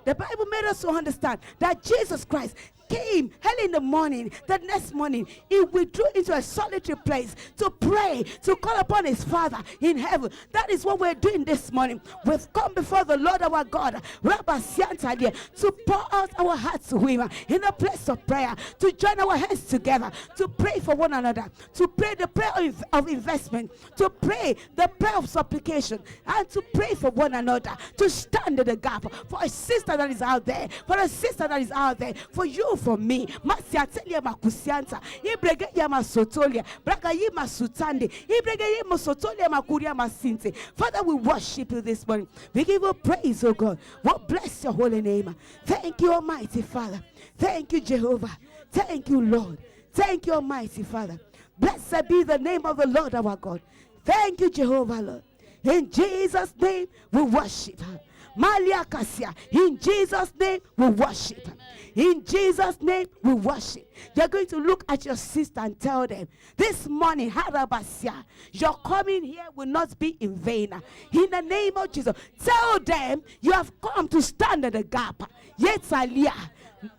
The Bible made us to understand that Jesus Christ came early in the morning. The next morning, he withdrew into a solitary place to pray, to call upon his Father in heaven. That is what we're doing this morning. We've come before the Lord our God, Rabba Sianta, to pour out our hearts to him in a place of prayer, to join our hands together, to pray for one another, to pray the prayer of investment, to pray the prayer of supplication, and to pray for one another, to stand in the gap for a sister that is out there, for a sister that is out there, for you, for me. Masiatelia makusianta, ibrege ya masotolia, braga yi masutande, ibrege yi masotolia makuria masinte. Father, we worship you this morning. We give you praise, oh God. What bless your holy name. Thank you, Almighty Father. Thank you, Jehovah. Thank you, Lord. Thank you, Almighty Father. Blessed be the name of the Lord our God. Thank you, Jehovah, Lord. In Jesus' name, we worship her. Malia Kasia. In Jesus' name, we worship. In Jesus' name, we worship. You're going to look at your sister and tell them, this morning, Harabasia, your coming here will not be in vain. In the name of Jesus, tell them you have come to stand in the gap. Yetalia.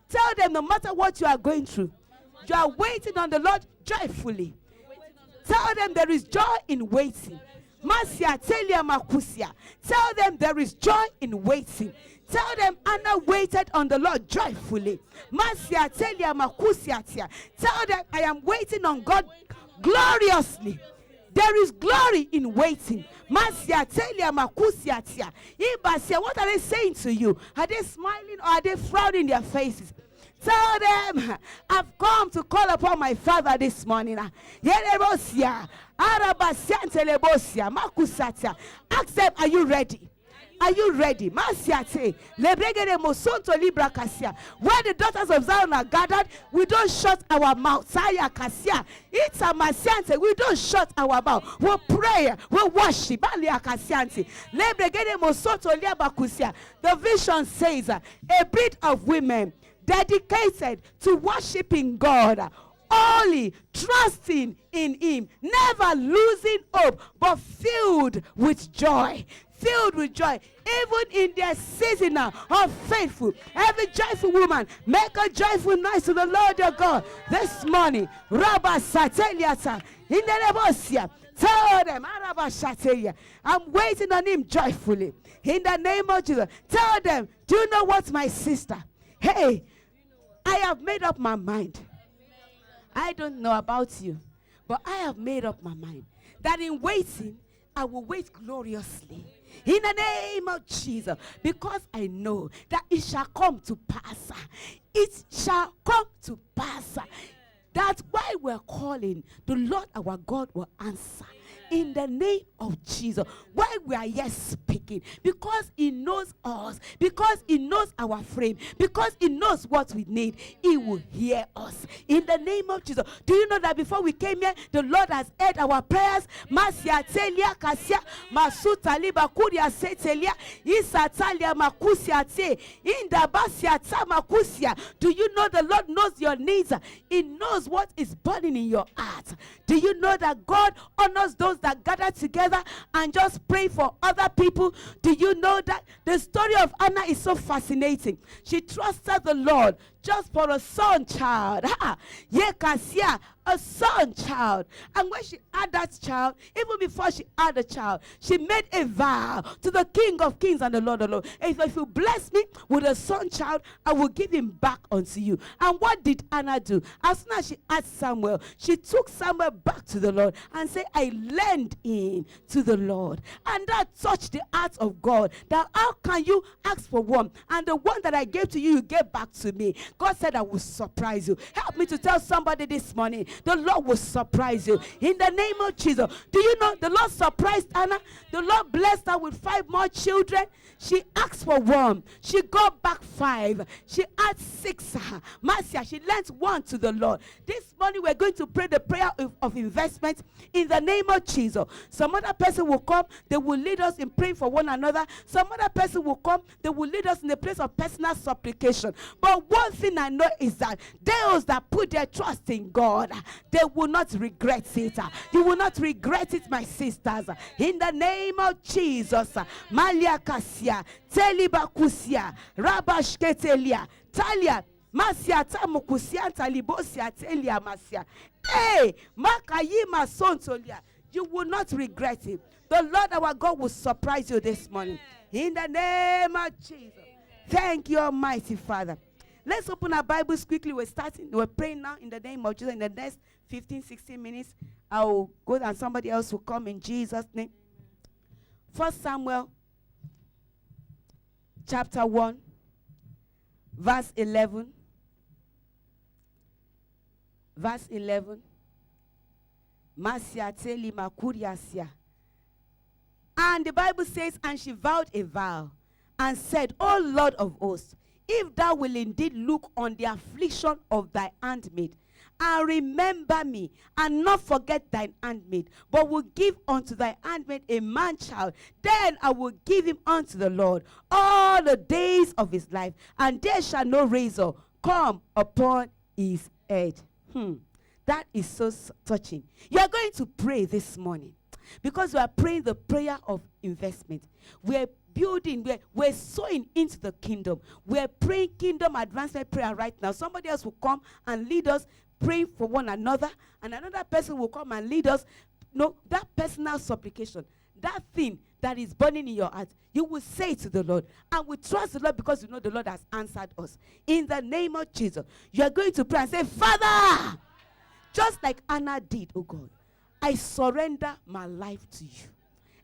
Tell them no matter what you are going through, you are waiting on the Lord joyfully. Tell them there is joy in waiting. Masia telia makusia. Tell them there is joy in waiting. Tell them Anna waited on the Lord joyfully. Masia telia makusia tia. Tell them I am waiting on God gloriously. There is glory in waiting. Masia telia makusia tia. Ibasia, what are they saying to you? Are they smiling or are they frowning in their faces? Tell them, I've come to call upon my Father this morning. Ask them, are you ready? Are you ready? Where the daughters of Zion are gathered, we don't shut our mouth. We don't shut our mouth. We pray, we worship. The vision says, a breed of women dedicated to worshiping God, only trusting in him, never losing hope, but filled with joy. Filled with joy, even in their season of faithful. Every joyful woman, make a joyful noise to the Lord your God this morning. Rabba Sateliata, in the Nebosia. Tell them, I'm waiting on him joyfully. In the name of Jesus. Tell them, do you know what, my sister? Hey, I have made up my mind. I don't know about you, but I have made up my mind that in waiting, I will wait gloriously. In the name of Jesus, because I know that it shall come to pass. It shall come to pass. That's why we're calling. The Lord our God will answer. In the name of Jesus. Why we are yet speaking? Because he knows us. Because he knows our frame. Because he knows what we need. He will hear us. In the name of Jesus. Do you know that before we came here, the Lord has heard our prayers? Masia telia kasia masuta liba kuria setelia isatalia makusia te inda basia ta makusia. Do you know the Lord knows your needs? He knows what is burning in your heart. Do you know that God honors those that gather together and just pray for other people? Do you know that the story of Anna is so fascinating? She trusted the Lord just for a son child. Yekasia, a son child. And when she had that child, even before she had the child, she made a vow to the King of Kings and the Lord of Lords. If you bless me with a son child, I will give him back unto you. And what did Anna do? As soon as she had Samuel, she took Samuel back to the Lord and said, I lend him to the Lord. And that touched the heart of God. That how can you ask for one, and the one that I gave to you, you gave back to me? God said, I will surprise you. Help me to tell somebody this morning, the Lord will surprise you. In the name of Jesus. Do you know the Lord surprised Anna? The Lord blessed her with 5 more children. She asked for 1. She got back 5. She had 6. Marcia, she lent 1 to the Lord. This morning we're going to pray the prayer of investment in the name of Jesus. Some other person will come. They will lead us in praying for one another. Some other person will come. They will lead us in the place of personal supplication. But one thing I know is that those that put their trust in God, they will not regret it. You will not regret it, my sisters. In the name of Jesus. Malia Kasia, Teliba Kusia, Rabashketelia, Talia, Masia Tamukusia, Talibosia, Telia Masia. Hey, Makayima Sontolia. You will not regret it. The Lord our God will surprise you this morning. In the name of Jesus. Thank you, Almighty Father. Let's open our Bibles quickly. We're praying now in the name of Jesus. In the next 15, 16 minutes, I will go and somebody else will come in Jesus' name. 1 Samuel chapter 1, verse 11. Verse 11. And the Bible says, and she vowed a vow and said, O Lord of hosts, if thou will indeed look on the affliction of thy handmaid, and remember me, and not forget thine handmaid, but will give unto thy handmaid a man child, then I will give him unto the Lord all the days of his life, and there shall no razor come upon his head. That is so touching. You are going to pray this morning because we are praying the prayer of investment. We're building, we're sowing into the kingdom. We're praying kingdom advancement prayer right now. Somebody else will come and lead us praying for one another, and another person will come and lead us. No, that personal supplication, that thing that is burning in your heart, you will say to the Lord, and we trust the Lord because you know the Lord has answered us. In the name of Jesus, you are going to pray and say, Father, just like Anna did, oh God, I surrender my life to you.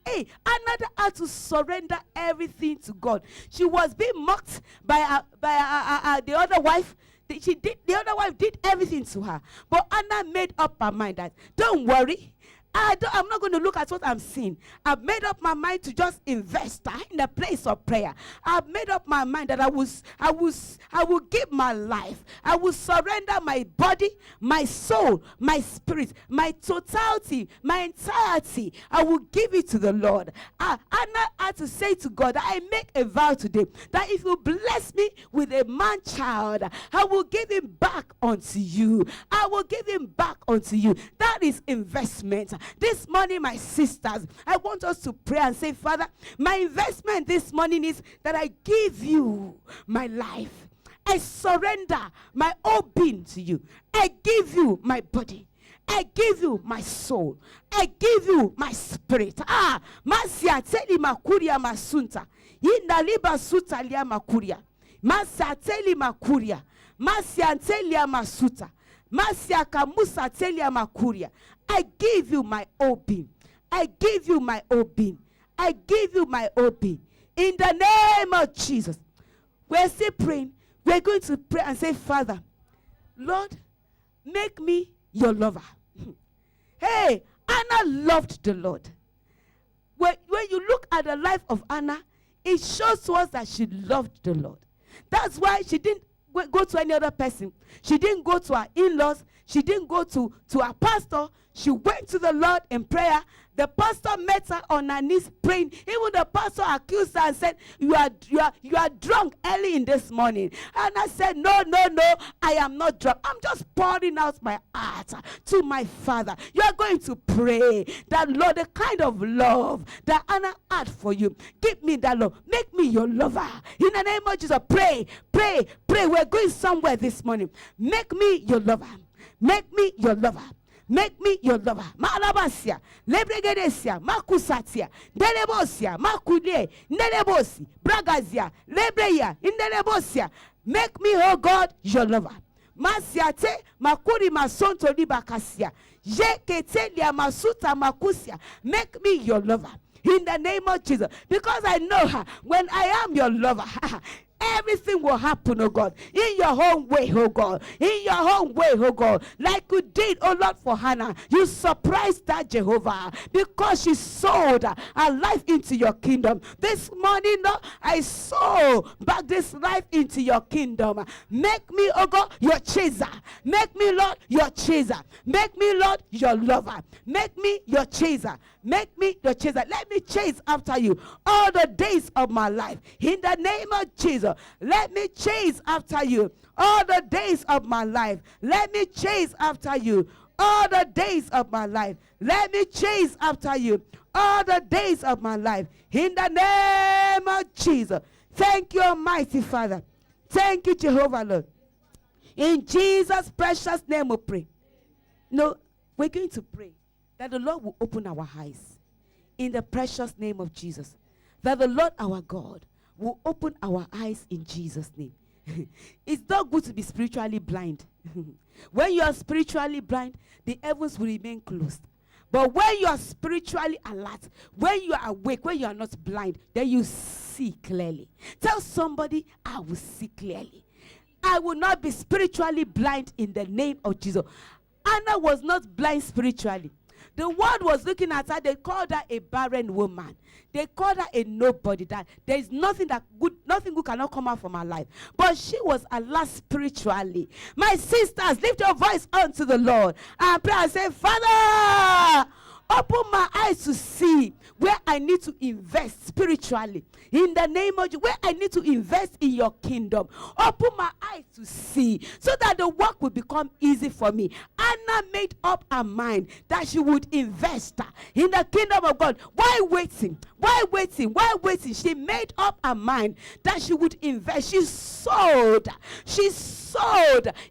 Hey, Anna had to surrender everything to God. She was being mocked by the other wife. The other wife did everything to her. But Anna made up her mind that, don't worry, I'm not going to look at what I'm seeing. I've made up my mind to just invest in the place of prayer. I've made up my mind that I will give my life. I will surrender my body, my soul, my spirit, my totality, my entirety. I will give it to the Lord. Anna had to say to God, I make a vow today that if you bless me with a man child, I will give him back unto you. I will give him back unto you. That is investment. This morning, my sisters, I want us to pray and say, Father, my investment this morning is that I give you my life. I surrender my whole being to you. I give you my body. I give you my soul. I give you my spirit. Masia teli makuria masunta. Indaliba suta lia makuria. Masia teli makuria. Masia telia masuta. Masia kamusa telia makuria. I give you my whole being. I give you my whole being. I give you my whole being. In the name of Jesus. We're still praying. We're going to pray and say, Father, Lord, make me your lover. Hey, Anna loved the Lord. When you look at the life of Anna, it shows to us that she loved the Lord. That's why she didn't go to any other person. She didn't go to her in-laws. She didn't go to her pastor. She went to the Lord in prayer. The pastor met her on her knees praying. Even the pastor accused her and said, you are drunk early in this morning. And I said, no, I am not drunk. I'm just pouring out my heart to my Father. You are going to pray that, Lord, the kind of love that Anna had for you, give me that love. Make me your lover. In the name of Jesus, pray. We're going somewhere this morning. Make me your lover. Make me your lover. Make me your lover. Malabasia, lebregedesia, makusatia, delebosia, makulie, nelebosi, bragazia, lebreya, indelebosia. Make me, oh God, your lover. Masiate, makuri masonto libakasia. Jeketelia masuta makusia. Make me your lover. In the name of Jesus. Because I know her. When I am your lover, everything will happen, oh God, in your own way, oh God, in your own way, oh God, like you did, oh Lord, for Hannah. You surprised that Jehovah because she sold her life into your kingdom. This morning, Lord, I sow back this life into your kingdom. Make me, oh God, your chaser. Make me, Lord, your chaser. Make me, Lord, your lover. Make me your chaser. Make me your chaser. Let me chase after you all the days of my life. In the name of Jesus, let me chase after you all the days of my life. Let me chase after you all the days of my life. Let me chase after you all the days of my life. In the name of Jesus. Thank you, Almighty Father. Thank you, Jehovah, Lord. In Jesus' precious name we pray. No, we're going to pray that the Lord will open our eyes. In the precious name of Jesus. That the Lord our God will open our eyes in Jesus' name. It's not good to be spiritually blind. When you are spiritually blind, the heavens will remain closed. But when you are spiritually alert, when you are awake, when you are not blind, then you see clearly. Tell somebody, I will see clearly. I will not be spiritually blind in the name of Jesus. Anna was not blind spiritually. The world was looking at her. They called her a barren woman. They called her a nobody. That there is nothing good cannot come out from her life. But she was alert spiritually. My sisters, lift your voice unto the Lord and pray and say, Father, open my eyes to see where I need to invest spiritually. In the name of Jesus, where I need to invest in your kingdom. Open my eyes to see so that the work will become easy for me. Anna made up her mind that she would invest in the kingdom of God. Why waiting? Why waiting? Why waiting? She made up her mind that she would invest. She sowed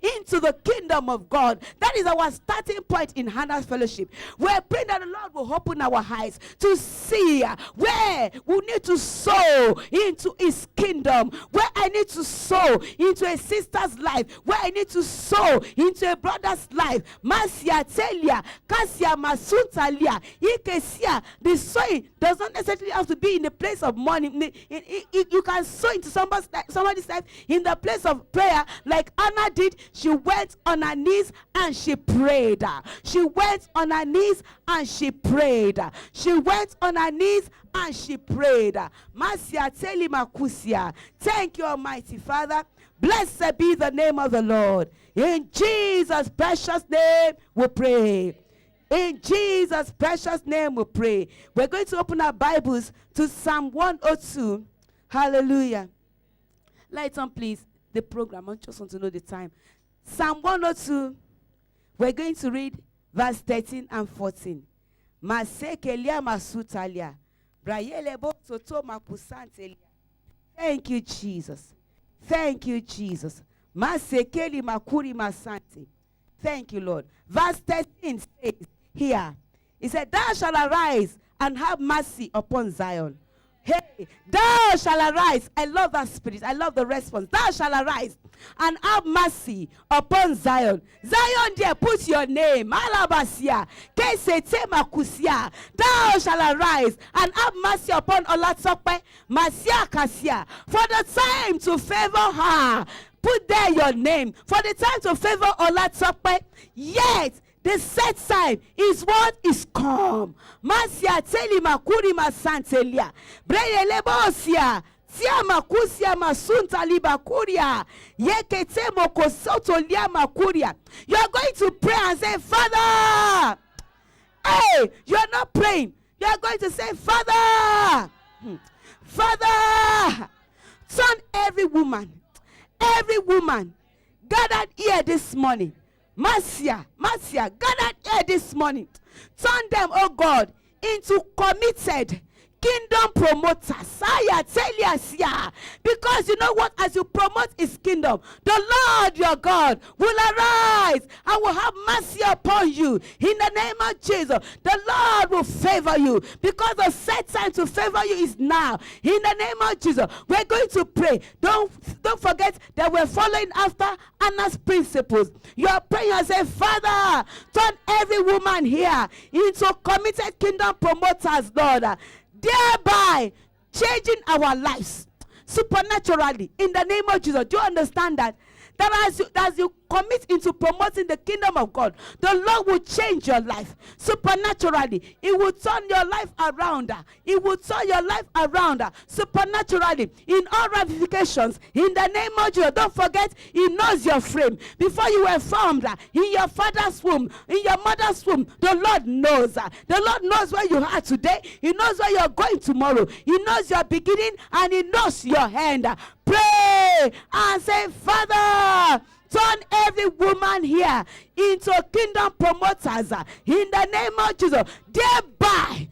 into the kingdom of God. That is our starting point in Hannah's fellowship. We're praying that the Lord will open our eyes to see where we need to sow into his kingdom, where I need to sow into a sister's life, where I need to sow into a brother's life. Masia telia, kasia masuntalia, ikesia. The sowing does not necessarily have to be in the place of money. You can sow into somebody's life in the place of prayer, like Anna did. She went on her knees and she prayed. She went on her knees and she prayed. She went on her knees and she prayed. Masia teli makusia. Thank you, Almighty Father. Blessed be the name of the Lord. In Jesus' precious name we pray. In Jesus' precious name we pray. We're going to open our Bibles to Psalm 102. Hallelujah. Light on, please. The program. I just want to know the time. Psalm 102. We're going to read verse 13 and 14. Masekelia masutalia. Brayelebo toto makusantelia. Thank you, Jesus. Thank you, Jesus. Masekeli makuri masante. Thank you, Lord. Verse 13 says here, it said, thou shalt arise and have mercy upon Zion. Hey, thou shalt arise. I love that spirit. I love the response. Thou shalt arise and have mercy upon Zion. Zion, there, put your name. Alabasia. Makusia. Thou shalt arise and have mercy upon Olatokpe. Masia Kasia. For the time to favor her. Put there your name. For the time to favor Olatokpe. Yet, the set time is what is come. Masia teli makuri masantelia. Breyelebosia. Tia makusia masunta libakuria. Yekete mokosoto lia makuria. You are going to pray and say, Father. Hey, you are not praying. You are going to say, Father. Father. Turn every woman gathered here this morning. Marcia, gathered here this morning. Turn them, oh God, into committed kingdom promoters. Because you know what? As you promote his kingdom, the Lord your God will arise and will have mercy upon you. In the name of Jesus, the Lord will favor you, because the set time to favor you is now. In the name of Jesus, we're going to pray. Don't forget that we're following after Anna's principles. You are praying and say, Father, turn every woman here into committed kingdom promoters, Lord, thereby changing our lives supernaturally in the name of Jesus. Do you understand that? That as you commit into promoting the kingdom of God, the Lord will change your life supernaturally. It will turn your life around. It will turn your life around supernaturally in all ramifications. In the name of Jesus, don't forget, He knows your frame. Before you were formed in your father's womb, in your mother's womb, the Lord knows. The Lord knows where you are today. He knows where you are going tomorrow. He knows your beginning and He knows your end. Pray and say, Father, turn turn every woman here into kingdom promoters in the name of Jesus. Thereby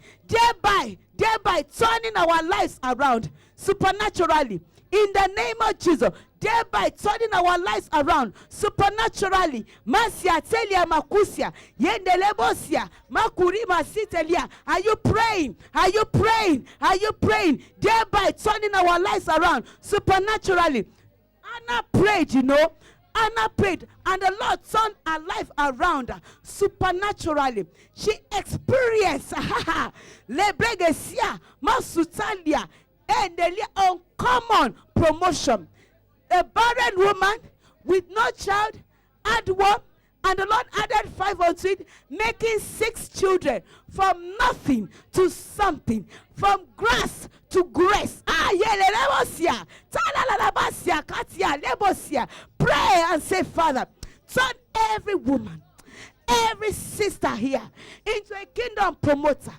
turning our lives around supernaturally in the name of Jesus. Thereby turning our lives around supernaturally. Masia telia makusia yendelebosia makuri masitelia. Are you praying? Are you praying? Are you praying? Thereby turning our lives around supernaturally. Anna prayed, you know. Anna prayed, and the Lord turned her life around supernaturally. She experienced lebregesia masutalia and uncommon promotion. A barren woman with no child had one, and the Lord added 5 unto it, making 6 children, from nothing to something, from grass to grace. Pray and say, Father, turn every woman, every sister here into a kingdom promoter,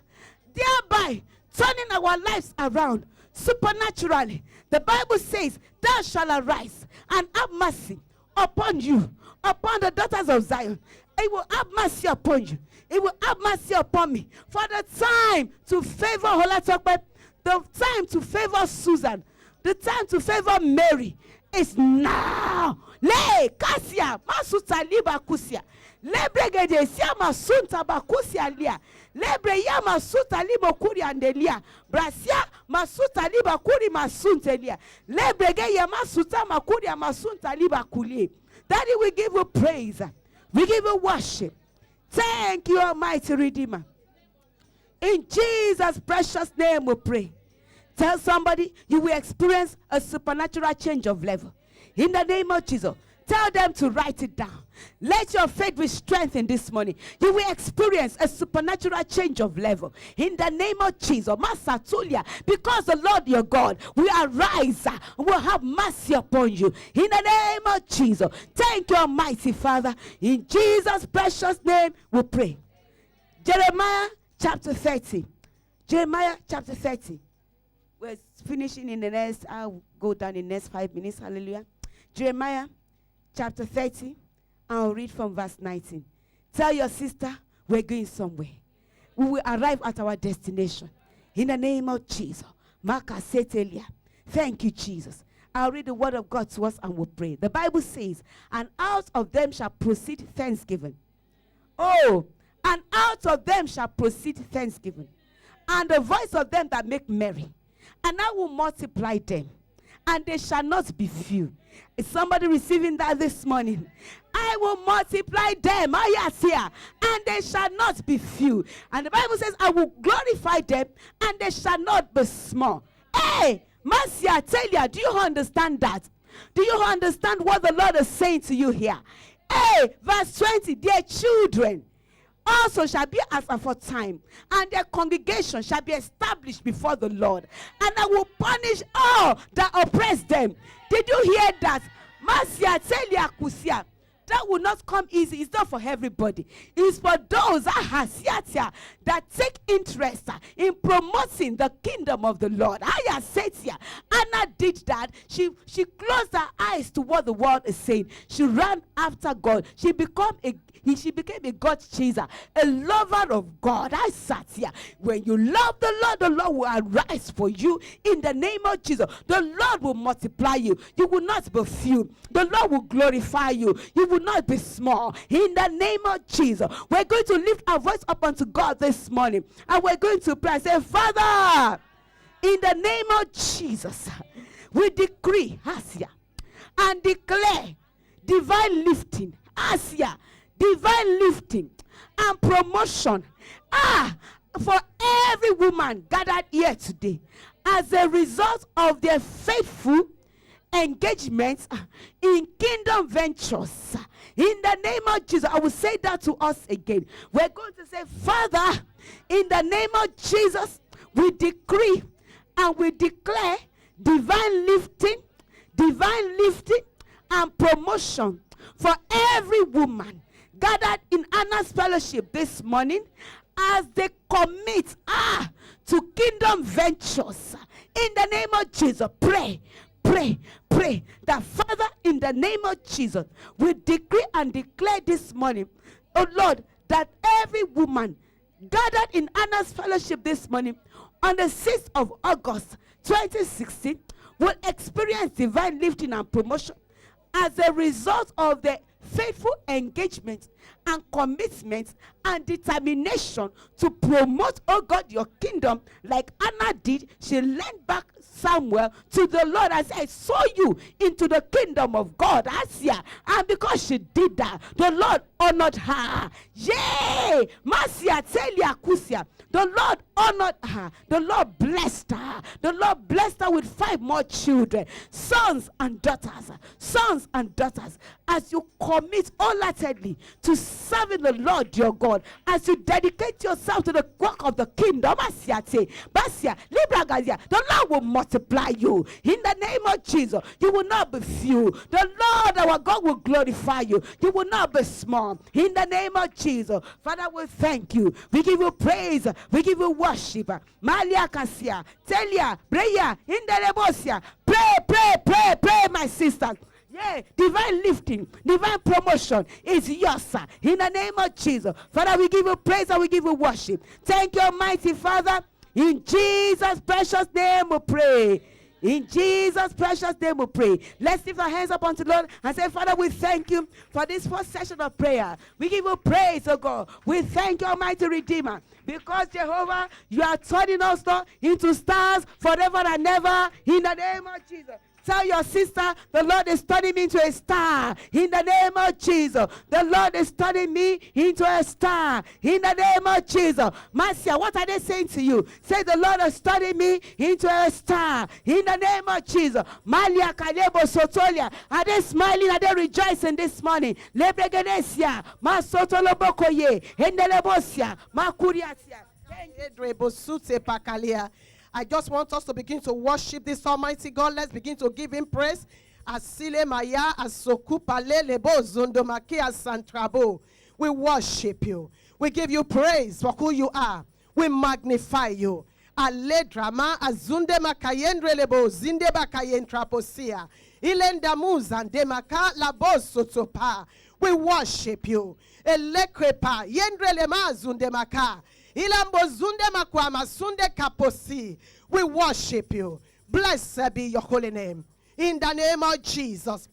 thereby turning our lives around supernaturally. The Bible says, thou shalt arise and have mercy upon you, upon the daughters of Zion. It will have mercy upon you. It will have mercy upon me. For the time to favor Holatokpe, the time to favor Susan, the time to favor Mary is now. Le kasia masuta liba kusia. Lebregede sia masunta bakusia lia. Lebre ya masuta libo kuri andelia. Brasia masuta liba kuri masuntelia. Lebrege ya masuta makuri masunta liba kuli. Daddy, we give you praise. We give you worship. Thank you, Almighty Redeemer. In Jesus' precious name we pray. Tell somebody you will experience a supernatural change of level. In the name of Jesus. Tell them to write it down. Let your faith be strengthened this morning. You will experience a supernatural change of level. In the name of Jesus. Masatulia. Because the Lord your God will arise and will have mercy upon you. In the name of Jesus. Thank you, Almighty Father. In Jesus' precious name we pray. Jeremiah chapter 30. Jeremiah chapter 30. We're finishing in the next, I'll go down in the next 5 minutes. Hallelujah. Jeremiah chapter 30, I'll read from verse 19. Tell your sister we're going somewhere. We will arrive at our destination. In the name of Jesus. Thank you, Jesus. I'll read the word of God to us and we'll pray. The Bible says, and out of them shall proceed thanksgiving. Oh, and out of them shall proceed thanksgiving. And the voice of them that make merry. And I will multiply them. And they shall not be few. Is somebody receiving that this morning? I will multiply them. And they shall not be few. And the Bible says, I will glorify them. And they shall not be small. Hey, Marcia, tell you, do you understand that? Do you understand what the Lord is saying to you here? Hey, verse 20, their children also shall be as aforetime, and their congregation shall be established before the Lord. And I will punish all that oppress them. Did you hear that? Masia telia kusia. That will not come easy. It's not for everybody. It's for those that take interest in promoting the kingdom of the Lord. Anna did that. She closed her eyes to what the world is saying. She ran after God. She became a God chaser, a lover of God. I sat here. When you love the Lord will arise for you in the name of Jesus. The Lord will multiply you. You will not be few. The Lord will glorify you. You will not be small. In the name of Jesus, we're going to lift our voice up unto God this morning, and we're going to pray and say, Father, in the name of Jesus, we decree Asia and declare divine lifting, Asia, divine lifting and promotion for every woman gathered here today as a result of their faithful engagements in kingdom ventures. In the name of Jesus, I will say that to us again. We're going to say, Father, in the name of Jesus, we decree and we declare divine lifting and promotion for every woman gathered in Anna's fellowship this morning as they commit to kingdom ventures. In the name of Jesus, pray that Father, in in the name of Jesus. We decree and declare this morning, oh Lord, that every woman gathered in Anna's fellowship this morning on the 6th of August 2016 will experience divine lifting and promotion as a result of the faithful engagement and commitment and determination to promote, oh God, your kingdom like Anna did. She lent back Samuel to the Lord and said, I saw you into the kingdom of God, Asia. And because she did that, the Lord honored her. Yay! Masia Telia Kusia. The Lord honored her. The Lord blessed her. The Lord blessed her with 5 more children, sons and daughters. Sons and daughters. As you commit wholeheartedly to serving the Lord your God, as you dedicate yourself to the work of the kingdom, the Lord will multiply you. In the name of Jesus, you will not be few. The Lord our God will glorify you. You will not be small. In the name of Jesus, Father, we thank you. We give you praise. We give you worship. Malia Kasia, Telia, Breya, in the Rebosia. Pray, my sisters. Yeah, divine lifting, divine promotion is yours, sir. In the name of Jesus. Father, we give you praise and we give you worship. Thank you, Almighty Father. In Jesus' precious name we pray. In Jesus' precious name we pray. Let's lift our hands up unto the Lord and say, Father, we thank you for this first session of prayer. We give you praise, oh God. We thank you, Almighty Redeemer, because Jehovah, you are turning us into stars forever and ever. In the name of Jesus. Tell your sister, the Lord is turning me into a star. In the name of Jesus. The Lord is turning me into a star. In the name of Jesus. Marcia, what are they saying to you? Say, the Lord is turning me into a star. In the name of Jesus. Malia Kalebo Sotolia. Are they smiling? Are they rejoicing this morning? Lebregenesia. Ma Sotolobokoye. Endelebosia. Ma Kuriasia. I just want us to begin to worship this Almighty God. Let's begin to give him praise. Asile Maya, Asokupale, Lebo, Zundomaki, Asantrabo. We worship you. We give you praise for who you are. We magnify you. Ale drama, Azunde Makayendre Lebo, Zinde Bakayentraposia. Ilendamu Zandemaka, Labo Sotopa. We worship you. Elekrepa, Yendre Lema Zundemaka. We worship you. Blessed be your holy name. In the name of Jesus.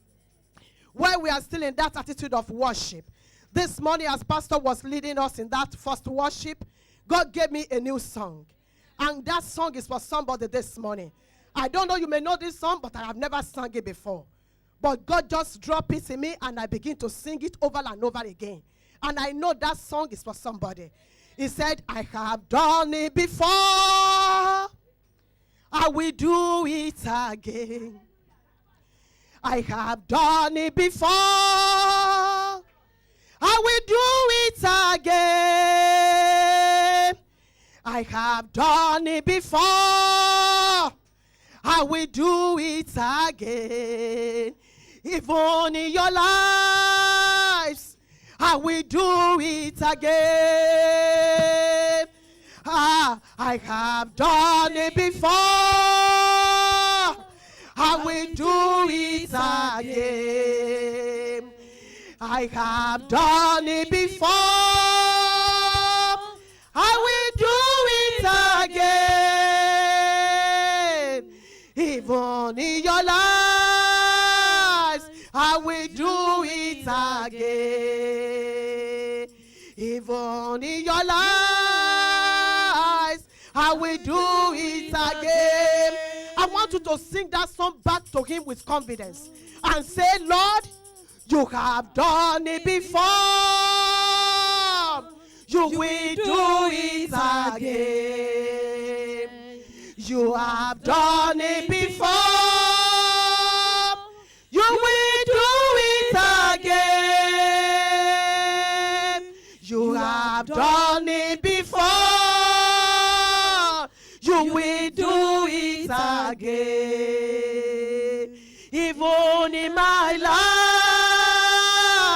While we are still in that attitude of worship, this morning as Pastor was leading us in that first worship, God gave me a new song. And that song is for somebody this morning. I don't know, you may know this song, but I have never sung it before. But God just dropped it in me and I begin to sing it over and over again. And I know that song is for somebody. He said, I have done it before. I will do it again. I have done it before. I will do it again. I have done it before. I will do it again. Even in your lives, I will do it again. I have done it before. I will do it again. I have done it before. I will do it again. Even in your lives, I will do it again. Even in your lives, I will do it again. I want you to sing that song back to him with confidence and say, Lord, you have done it before. You will do it again. You have done it before. You will do it again. You have done it before. You will do it again. Even in my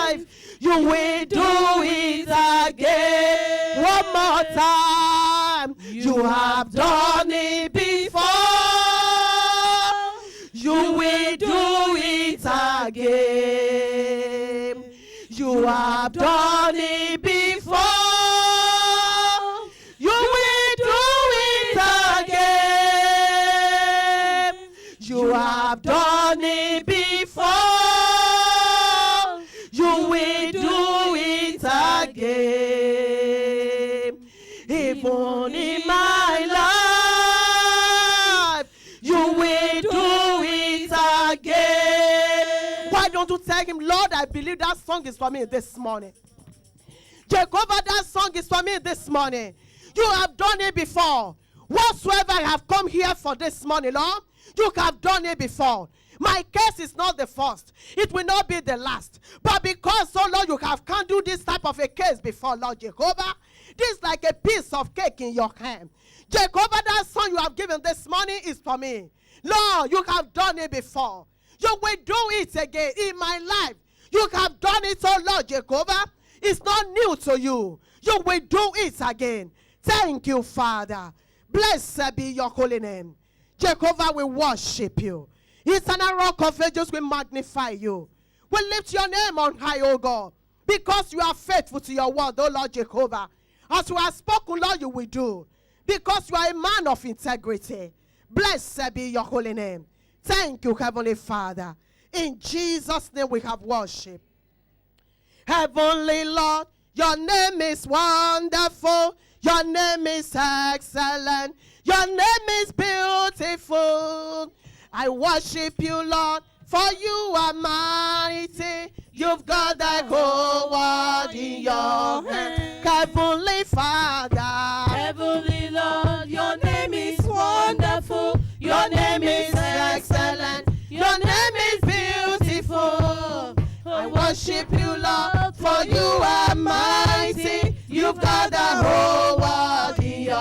life, you will do it again. One more time. You have done it before. You will do it again. again. You have done it before. You will do it again. You have done it before. You will do it again. Even in my life, you will do it again. Why don't you tell him, Lord, I believe that song is for me this morning. Jehovah, that song is for me this morning. You have done it before. Whatsoever I have come here for this morning, Lord, you have done it before. My case is not the first. It will not be the last. But because, oh Lord, you have can't do this type of a case before, Lord Jehovah, this is like a piece of cake in your hand. Jehovah, that song you have given this morning is for me. Lord, you have done it before. You will do it again in my life. You have done it, oh Lord Jehovah. It's not new to you. You will do it again. Thank you, Father. Blessed be your holy name. Jehovah, we worship you. Eternal Rock of Ages, we magnify you. We lift your name on high, O God, because you are faithful to your word, O Lord Jehovah. As you have spoken, Lord, you will do, because you are a man of integrity. Blessed be your holy name. Thank you, Heavenly Father. In Jesus' name we have worship. Heavenly Lord, your name is wonderful. Your name is excellent. Your name is beautiful. I worship you, Lord, for you are mighty. You've got the whole world in your hand. Heavenly Father, Heavenly Lord, your name is wonderful. Your name is excellent. Your name is beautiful. I worship you, Lord, for you are mighty. You've got the whole world in your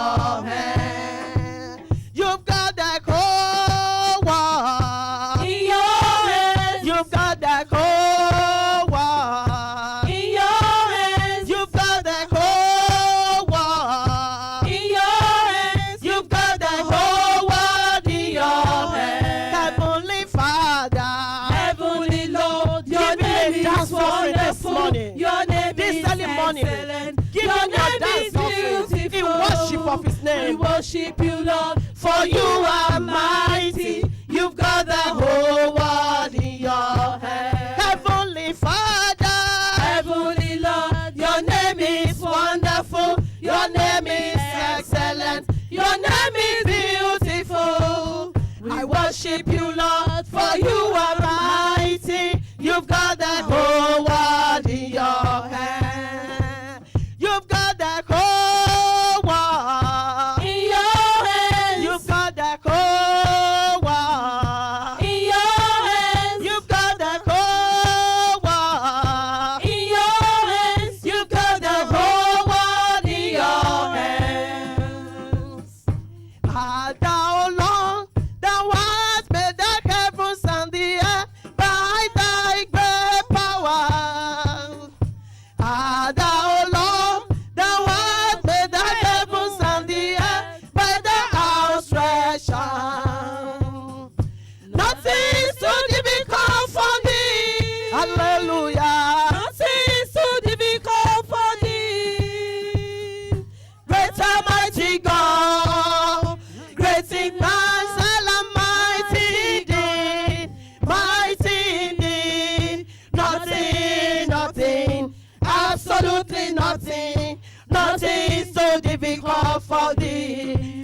hand. You've got the whole world In your hands, You've got the whole world in your hands, You've got the whole world in your hands, You've got the whole world in your hand. Heavenly Father, Heavenly Lord, your Give me a name is dance offering this wonderful. morning. Your name This is early morning, excellent. give Your him your name dance is offering beautiful. in worship of his We name. worship you, Lord, For you are mighty. You've got the whole world in your hand. Heavenly Father, Heavenly Lord, your name is wonderful. Your name is excellent. Your name is beautiful. I worship you, Lord, for you are mighty. You've got the whole world in your hand. You've got the whole world. in your hands, You've got the whole world. in your hands, You've got the whole world. in your hands, You've got the whole world in your hands. Art thou long, thou hast made the heavens and the earth by thy great power. Art thou long, thou hast made the heavens and the earth by the outstretched arm. Nothing is too difficult for thee. Hallelujah. nothing is too difficult for thee. Great and mighty God, great in counsel and mighty indeed, mighty indeed. Nothing, absolutely nothing is so difficult for thee.